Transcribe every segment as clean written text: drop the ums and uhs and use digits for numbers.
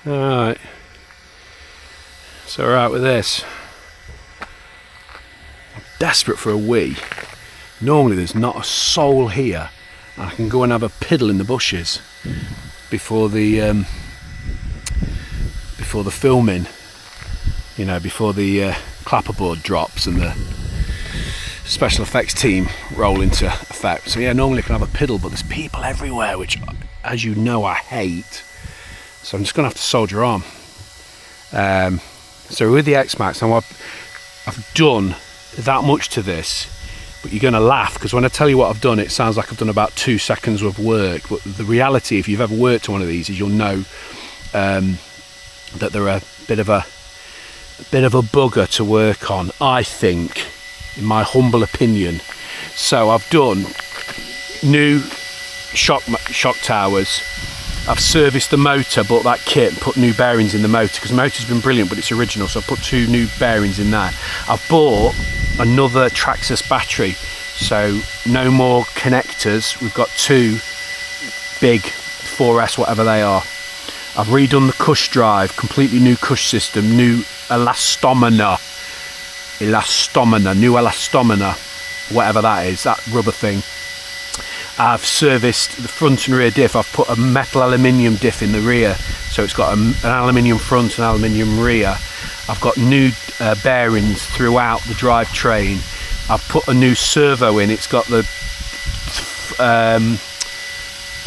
Alright. So we're out with this. I'm desperate for a wee. Normally there's not a soul here. And I can go and have a piddle in the bushes before the filming. You know, before the clapperboard drops and the special effects team roll into effect. So yeah, normally I can have a piddle, but there's people everywhere, which, as you know, I hate. So I'm just going to have to soldier on. So with the X-Maxx, now I've done that much to this, but you're going to laugh, because when I tell you what I've done, it sounds like I've done about 2 seconds of work. But the reality, if you've ever worked on one of these, is you'll know that they're a bit of a bugger to work on, I think, in my humble opinion. So I've done new shock towers. I've serviced the motor, bought that kit and put new bearings in the motor, because the motor's been brilliant, but it's original, so I've put 2 new bearings in there. I've bought another Traxxas battery, so no more connectors. We've got 2 big 4S, whatever they are. I've redone the Cush drive, completely new Cush system, new elastominer, new elastominer, whatever that is, that rubber thing. I've serviced the front and rear diff. I've put a metal aluminium diff in the rear, so it's got an aluminium front and aluminium rear. I've got new bearings throughout the drivetrain. I've put a new servo in. It's got the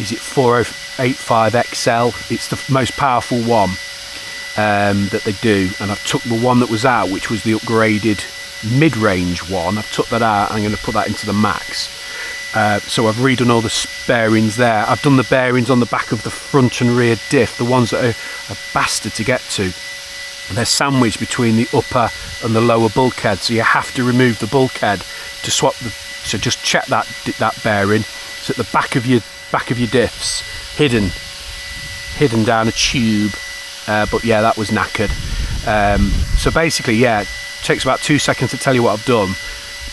is it 4085 XL? It's the most powerful one that they do, and I've took the one that was out, which was the upgraded mid-range one. I've took that out. I'm going to put that into the Max. So I've redone all the bearings there. I've done the bearings on the back of the front and rear diff, the ones that are a bastard to get to. They're sandwiched between the upper and the lower bulkhead, so you have to remove the bulkhead to swap the. So just check that bearing. It's at the back of your diffs, hidden down a tube. But yeah, that was knackered. So basically, yeah, it takes about 2 seconds to tell you what I've done,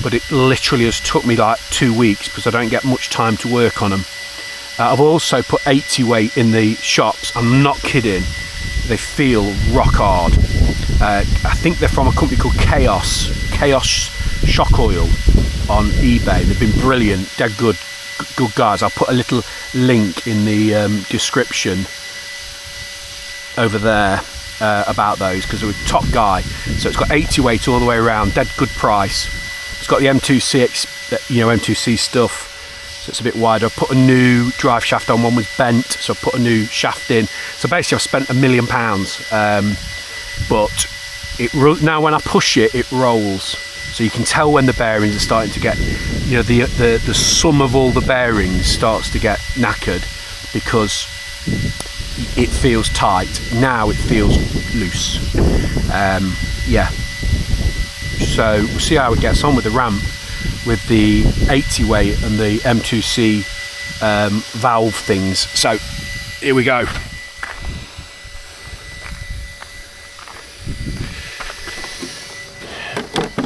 but it literally has took me like 2 weeks, because I don't get much time to work on them. I've also put 80 weight in the shops. I'm not kidding. They feel rock hard. I think they're from a company called Kaos Shock Oil on eBay. They've been brilliant. They're good guys. I'll put a little link in the description over there about those, because they're a top guy. So it's got 80 weight all the way around. Dead good price. It's got the M2C, M2C stuff. So it's a bit wider. I put a new drive shaft on. One was bent, so I put a new shaft in. So basically I've spent £1 million, but now when I push it, it rolls. So you can tell when the bearings are starting to get, the sum of all the bearings starts to get knackered, because it feels tight. Now it feels loose. Yeah. So we'll see how it gets on with the ramp, with the 80 weight and the M2C valve things. So here we go.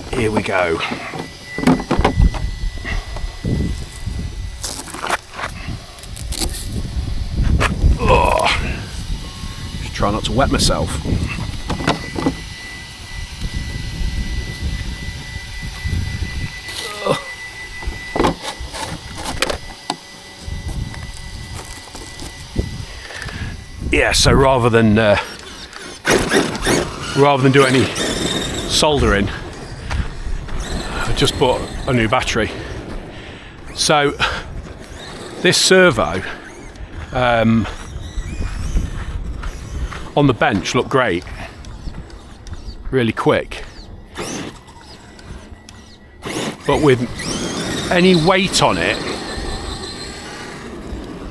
Here we go. Oh, just try not to wet myself. Yeah, so rather than do any soldering, I just bought a new battery. So this servo on the bench looked great, really quick, but with any weight on it,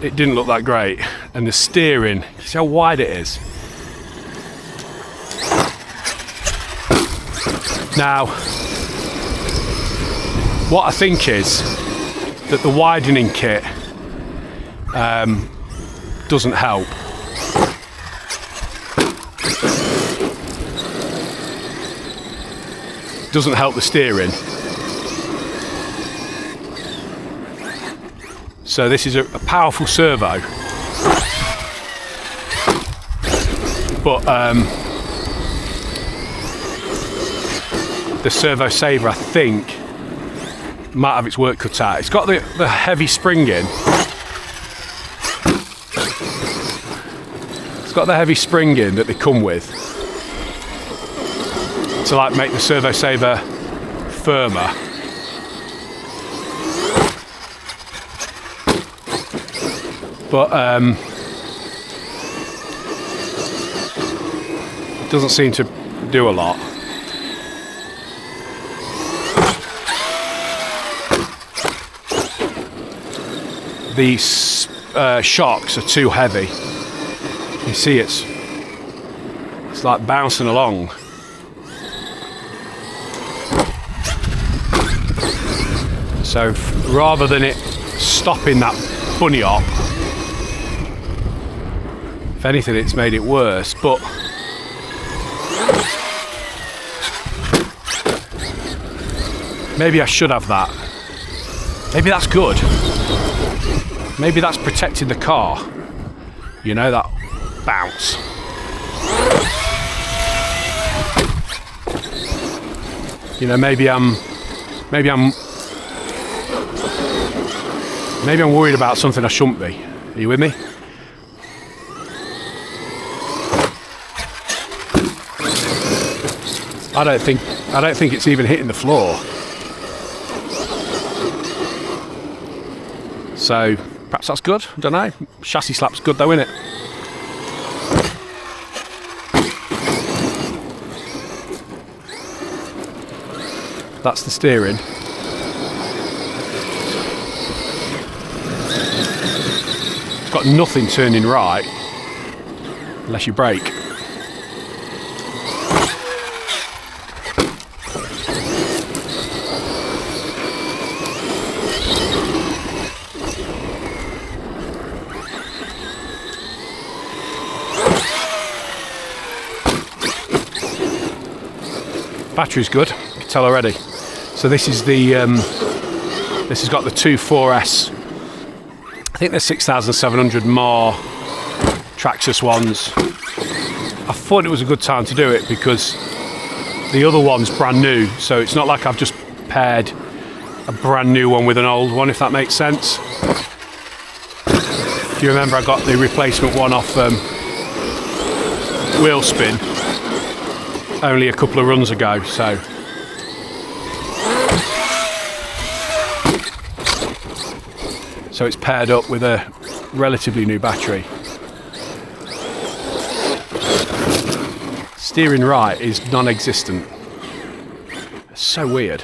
it didn't look that great. And the steering, see how wide it is. Now, what I think is that the widening kit doesn't help. Doesn't help the steering. So this is a powerful servo. But the servo saver, I think, might have its work cut out. It's got the heavy spring in. It's got the heavy spring in that they come with to like make the servo saver firmer. But it doesn't seem to do a lot. These shocks are too heavy. You see it's like bouncing along. So rather than it stopping that bunny hop, if anything it's made it worse. But maybe I should have that. Maybe that's good. Maybe that's protecting the car. You know, that bounce. You know, maybe I'm worried about something I shouldn't be. Are you with me? I don't think it's even hitting the floor. So perhaps that's good. I don't know. Chassis slap's good though, isn't it? That's the steering. It's got nothing turning right unless you brake. Battery's good, you can tell already. So this is the this has got the two 4S. I think they're 6,700 mAh Traxxas ones. I thought it was a good time to do it because the other one's brand new, so it's not like I've just paired a brand new one with an old one, if that makes sense. If you remember, I got the replacement one off Wheelspin only a couple of runs ago, so it's paired up with a relatively new battery. Steering right is non-existent. It's so weird.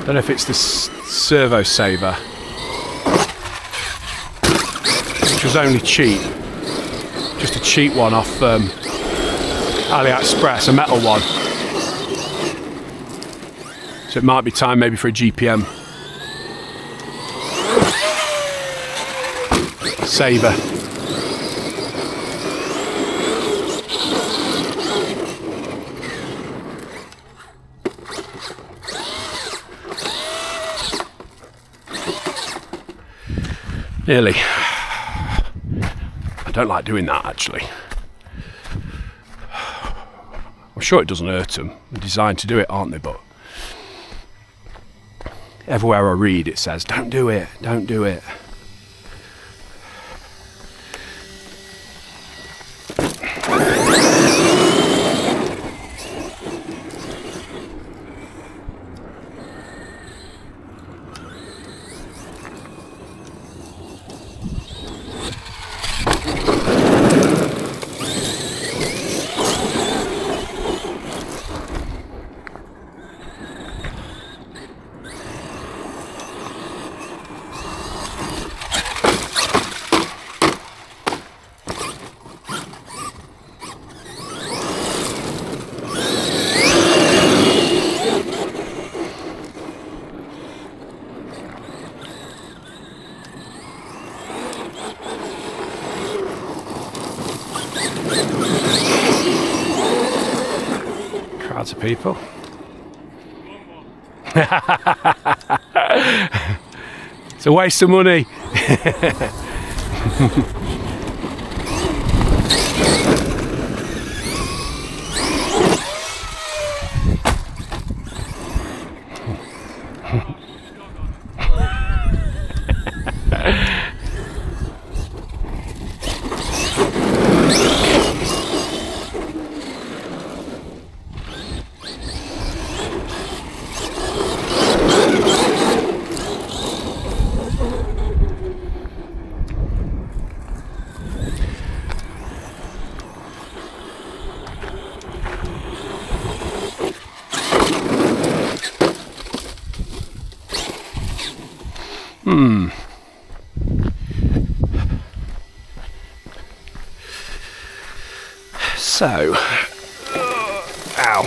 Don't know if it's the servo saver, which was only cheap, just a cheap one off AliExpress, a metal one. So it might be time maybe for a GPM saver. Nearly. I don't like doing that actually. I'm sure it doesn't hurt them. They're designed to do it, aren't they? But everywhere I read it says, don't do it, don't do it. Crowds of people. It's a waste of money. So, ow.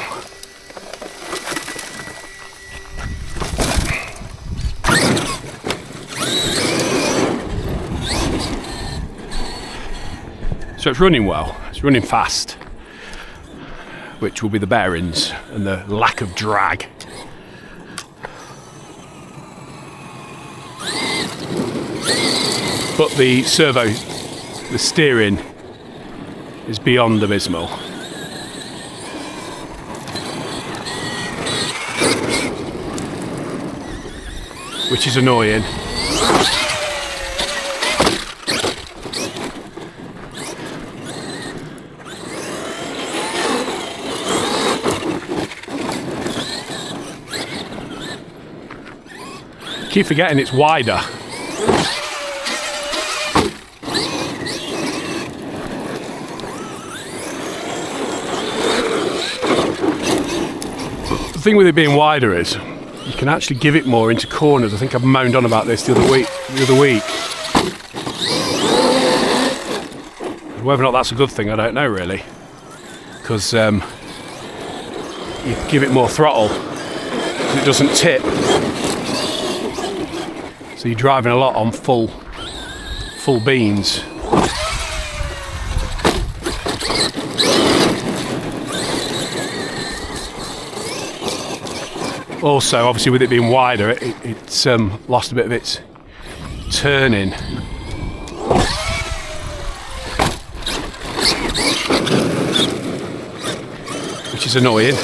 So it's running well, it's running fast, which will be the bearings and the lack of drag. But the servo, the steering, is beyond abysmal. Which is annoying. Keep forgetting it's wider. The thing with it being wider is you can actually give it more into corners. I think I've moaned on about this the other week. Whether or not that's a good thing, I don't know really, because you give it more throttle and it doesn't tip. So you're driving a lot on full beans. Also, obviously, with it being wider, it's lost a bit of its turning. Which is annoying.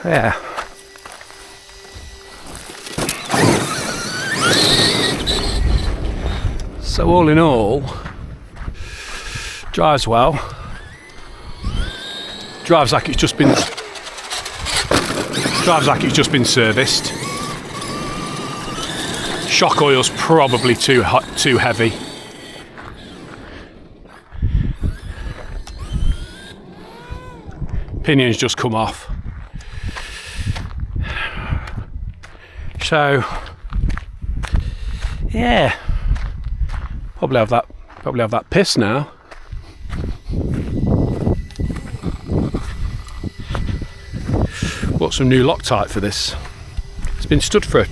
Yeah. So all in all, drives well. Drives like it's just been serviced. Shock oil's probably too heavy. Pinion's just come off. So yeah, probably have that piss now. Bought some new Loctite for this. It's been stood for a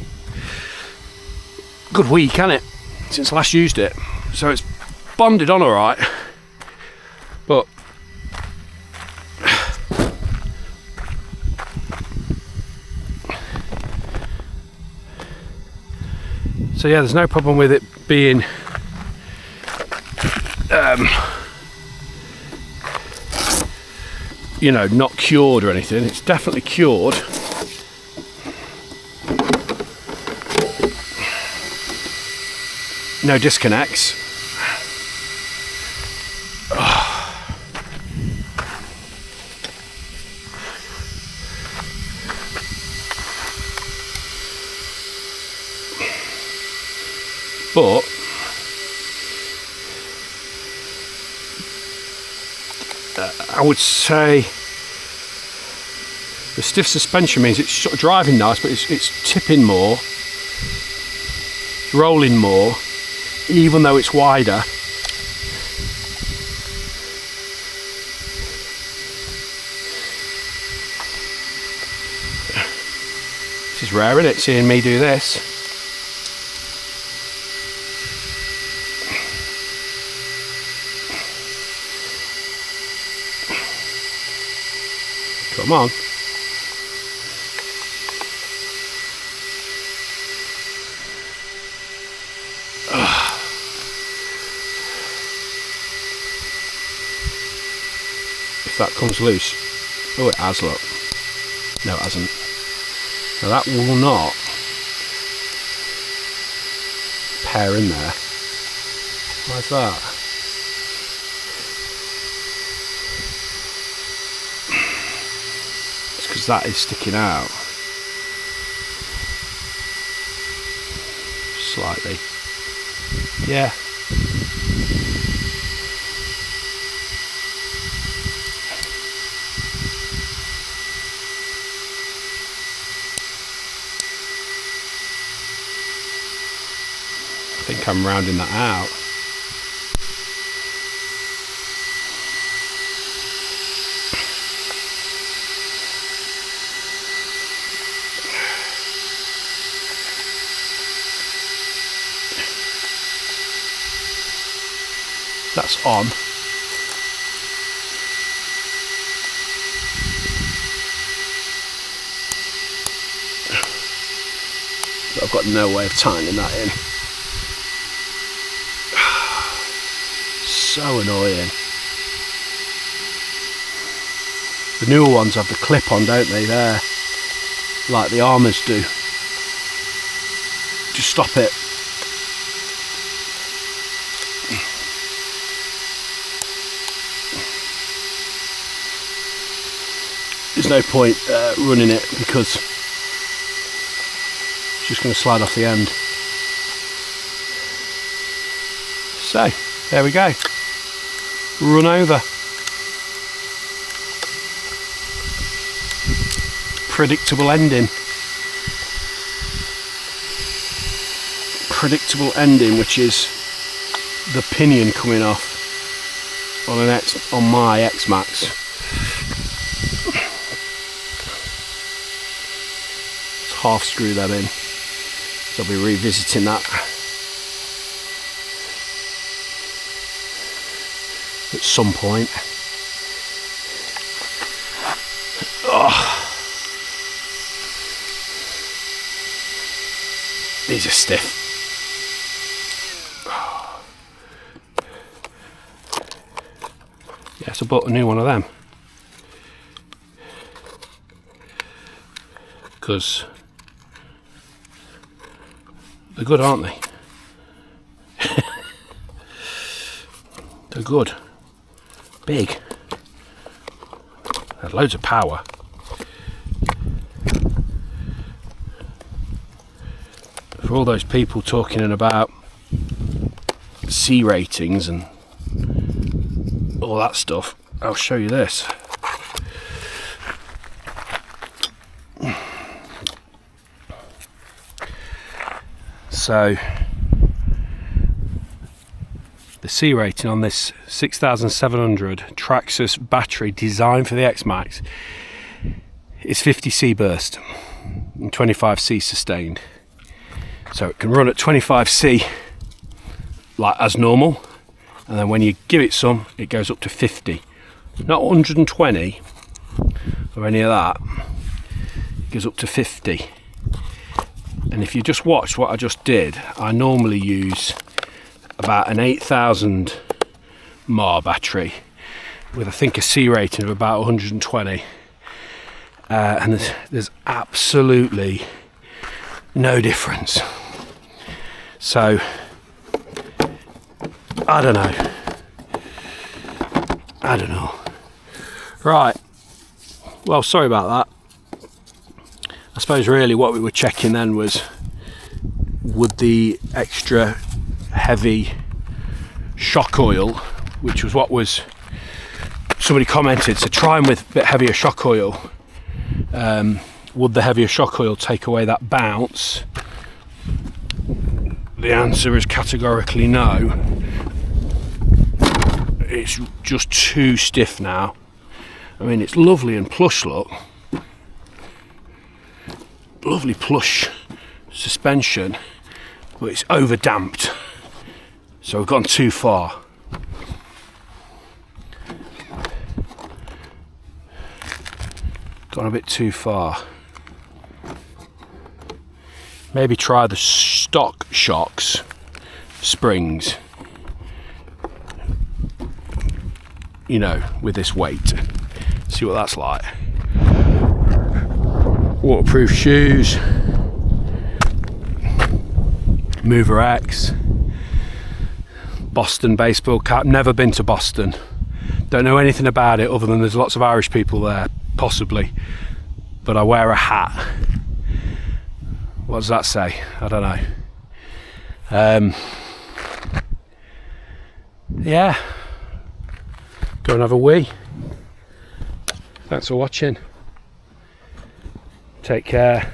good week, hasn't it? Since I last used it. So it's bonded on alright. But so yeah, there's no problem with it being you know, not cured or anything. It's definitely cured. No disconnects. But I would say the stiff suspension means it's sort of driving nice, but it's tipping more, rolling more, even though it's wider. This is rare, isn't it, seeing me do this? Come on. If that comes loose. Oh, it has, look. No, it hasn't. Now that will not pair in there. Why's that? It's because that is sticking out. Slightly. Yeah. I think I'm rounding that out. That's on. But I've got no way of tightening that in. So annoying. The newer ones have the clip on, don't they? There, like the Armours do. Just stop it. There's no point running it because it's just going to slide off the end. So, there we go. Run over. Predictable ending. Predictable ending, which is the pinion coming off on my XMaxx. Let's half screw that in. So I'll be revisiting that at some point. Oh. These are stiff. Yeah, so I bought a new one of them because they're good, aren't they? They're good. Big. They had loads of power. For all those people talking about C ratings and all that stuff, I'll show you this. So the C rating on this 6700 Traxxas battery designed for the XMaxx is 50 C burst and 25 C sustained. So it can run at 25 C like as normal, and then when you give it some, it goes up to 50. Not 120 or any of that. It goes up to 50. And if you just watch what I just did, I normally use about an 8000 mAh battery with I think a C rating of about 120. And there's absolutely no difference. So I don't know. Right, well, sorry about that. I suppose really what we were checking then was, would the extra heavy shock oil, which was what was, somebody commented, so trying with a bit heavier shock oil, would the heavier shock oil take away that bounce? The answer is categorically no. It's just too stiff now. I mean, it's lovely and plush, look, lovely plush suspension, but it's over damped, so we've gone too far. Gone a bit too far. Maybe try the stock shocks springs, you know, with this weight. See what that's like. Waterproof shoes, Mover X, Boston baseball cap. Never been to Boston, don't know anything about it other than there's lots of Irish people there, possibly, but I wear a hat. What does that say? I don't know. Yeah, go and have a wee. Thanks for watching. Take care.